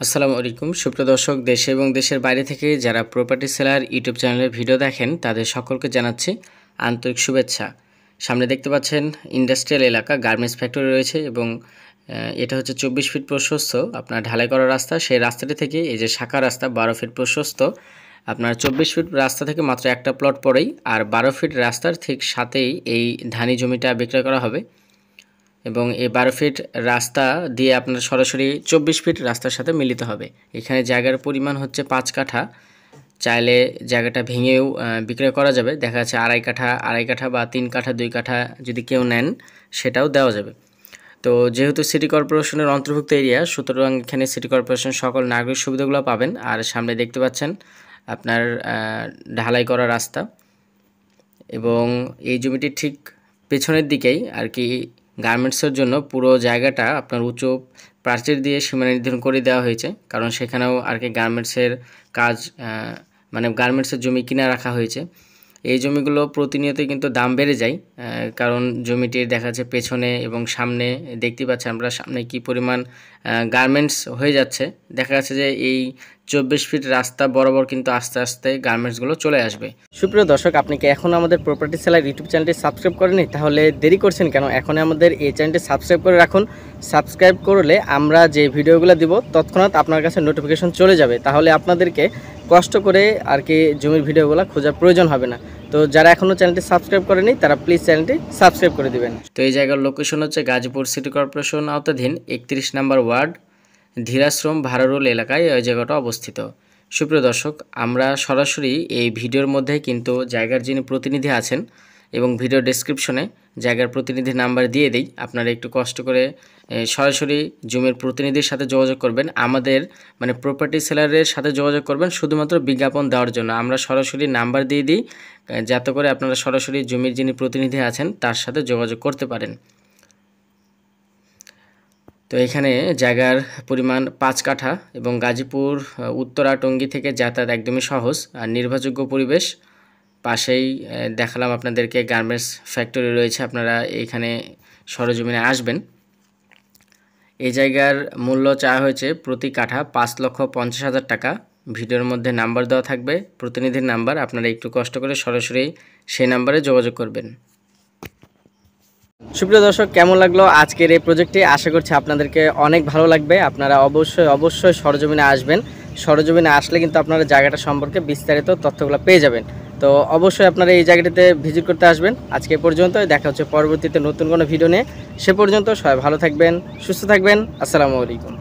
আসসালামু আলাইকুম সুপ্রিয় দর্শক, দেশে এবং দেশের বাইরে থেকে যারা প্রপার্টি সেলার ইউটিউব চ্যানেলের ভিডিও দেখেন তাদের সকলকে জানাচ্ছি আন্তরিক শুভেচ্ছা। সামনে দেখতে পাচ্ছেন ইন্ডাস্ট্রিয়াল এলাকা, গার্মেন্টস ফ্যাক্টরি রয়েছে এবং এটা হচ্ছে 24 ফিট প্রশস্ত আপনার ঢালাই করা রাস্তা। সেই রাস্তাটি থেকে এই যে শাখা রাস্তা 12 ফিট প্রশস্ত, আপনার 24 ফিট রাস্তা থেকে মাত্র একটা প্লট পরেই আর 12 ফিট রাস্তার ঠিক সাথেই এই ধানি জমিটা বিক্রয় করা হবে এবং এই 12 ফিট রাস্তা দিয়ে আপনার সরাসরি 24 ফিট রাস্তার সাথে মিলিত হবে। এখানে জায়গার পরিমাণ হচ্ছে 5 কাঠা, চাইলে জায়গাটা ভেঙেও বিক্রয় করা যাবে। দেখা যাচ্ছে আড়াই কাঠা বা 3 কাঠা 2 কাঠা যদি কেউ নেন সেটাও দেওয়া যাবে। তো যেহেতু সিটি কর্পোরেশনের অন্তর্ভুক্ত এরিয়া, সুতরাং এখানে সিটি কর্পোরেশন সকল নাগরিক সুবিধাগুলো পাবেন। আর সামনে দেখতে পাচ্ছেন আপনার ঢালাই করা রাস্তা এবং এই জমিটির ঠিক পেছনের দিকেই আর কি গার্মেন্টসের জন্য পুরো জায়গাটা আপনার উঁচু প্রাচীর দিয়ে সীমানা নির্ধারণ করে দেওয়া হয়েছে, কারণ সেখানেও আর কি গার্মেন্টসের কাজ মানে গার্মেন্টসের জমি কিনে রাখা হয়েছে। এই জমিগুলো প্রতিনিয়তই কিন্তু দাম বেড়ে যায়, কারণ জমিটির দেখা যাচ্ছে পেছনে এবং সামনে দেখতে পাচ্ছি আমরা সামনে কি পরিমাণ গার্মেন্টস হয়ে যাচ্ছে। দেখা যাচ্ছে যে এই 24 ফিট রাস্তা বরাবর কিন্তু আস্তে আস্তে গার্মেন্টসগুলো চলে আসবে। সুপ্রিয় দর্শক, আপনি কি এখনও আমাদের প্রপার্টি সেলার ইউটিউব চ্যানেলটি সাবস্ক্রাইব করেনি? তাহলে দেরি করছেন কেন? এখনই আমাদের এই চ্যানেলটি সাবস্ক্রাইব করে রাখুন। সাবস্ক্রাইব করলে আমরা যে ভিডিওগুলো দিব তৎক্ষণাৎ আপনার কাছে নোটিফিকেশন চলে যাবে, তাহলে আপনাদেরকে কষ্ট করে আর কি জমির ভিডিওগুলো খোঁজার প্রয়োজন হবে না। তো যারা এখনও চ্যানেলটি সাবস্ক্রাইব করেনি তারা প্লিজ চ্যানেলটি সাবস্ক্রাইব করে দিবেন। তো এই জায়গার লোকেশন হচ্ছে গাজীপুর সিটি কর্পোরেশন আওতাধীন 31 নম্বর ওয়ার্ড ধীরাশ্রম ভাড়ারোল এলাকায় ওই জায়গাটা অবস্থিত। সুপ্রিয় দর্শক, আমরা সরাসরি এই ভিডিওর মধ্যে কিন্তু জায়গার যিনি প্রতিনিধি আছেন এবং ভিডিও ডেসক্রিপশনে জায়গার প্রতিনিধির নাম্বার দিয়ে দিই। আপনারা একটু কষ্ট করে সরাসরি জমির প্রতিনিধির সাথে যোগাযোগ করবেন, আমাদের মানে প্রপার্টি সেলারের সাথে যোগাযোগ করবেন শুধুমাত্র বিজ্ঞাপন দেওয়ার জন্য। আমরা সরাসরি নাম্বার দিয়ে দিই যাতে করে আপনারা সরাসরি জমির যিনি প্রতিনিধি আছেন তার সাথে যোগাযোগ করতে পারেন। তো এখানে জায়গার পরিমাণ 5 কাঠা এবং গাজীপুর উত্তরা টঙ্গী থেকে যাতায়াত একদমই সহজ আর নির্ভরযোগ্য পরিবেশ। পাশেই দেখালাম আপনাদেরকে গার্মেন্টস ফ্যাক্টরি রয়েছে, আপনারা এখানে সরজমিনে আসবেন। এই জায়গার মূল্য চাওয়া হয়েছে প্রতি কাঠা 5,50,000 টাকা। ভিডিওর মধ্যে নাম্বার দেওয়া থাকবে, প্রতিনিধির নাম্বার, আপনারা একটু কষ্ট করে সরাসরি সেই নাম্বারে যোগাযোগ করবেন। সুপ্রিয় দর্শক, কেমন লাগলো আজকের এই প্রজেক্টটি? আশা করছি আপনাদেরকে অনেক ভালো লাগবে। আপনারা অবশ্যই সরজমিনে আসবেন। সরজমিনে আসলে কিন্তু আপনারা জায়গাটা সম্পর্কে বিস্তারিত তথ্যগুলো পেয়ে যাবেন। তো অবশ্যই আপনারা এই জায়গাটিতে ভিজিট করতে আসবেন। আজকে পর্যন্ত, দেখা হচ্ছে পরবর্তীতে নতুন কোনো ভিডিও নিয়ে। সে পর্যন্ত সবাই ভালো থাকবেন, সুস্থ থাকবেন। আসসালামু আলাইকুম।